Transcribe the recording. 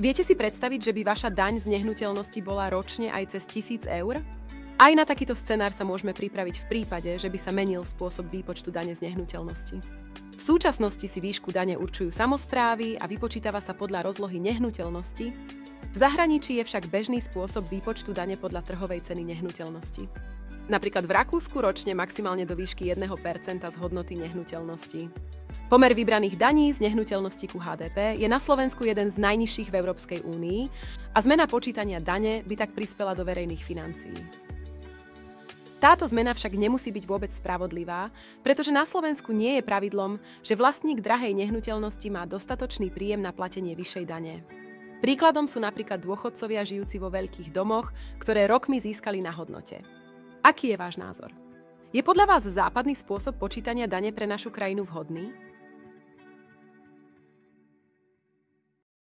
Viete si predstaviť, že by vaša daň z nehnuteľnosti bola ročne aj cez 1 000 eur? Aj na takýto scenár sa môžeme pripraviť v prípade, že by sa menil spôsob výpočtu dane z nehnuteľnosti. V súčasnosti si výšku dane určujú samosprávy a vypočítava sa podľa rozlohy nehnuteľnosti. V zahraničí je však bežný spôsob výpočtu dane podľa trhovej ceny nehnuteľnosti. Napríklad v Rakúsku ročne maximálne do výšky 1% z hodnoty nehnuteľnosti. Pomer vybraných daní z nehnuteľnosti ku HDP je na Slovensku jeden z najnižších v Európskej únii a zmena počítania dane by tak prispela do verejných financií. Táto zmena však nemusí byť vôbec spravodlivá, pretože na Slovensku nie je pravidlom, že vlastník drahej nehnuteľnosti má dostatočný príjem na platenie vyššej dane. Príkladom sú napríklad dôchodcovia žijúci vo veľkých domoch, ktoré rokmi získali na hodnote. Aký je váš názor? Je podľa vás západný spôsob počítania dane pre našu krajinu vhodný?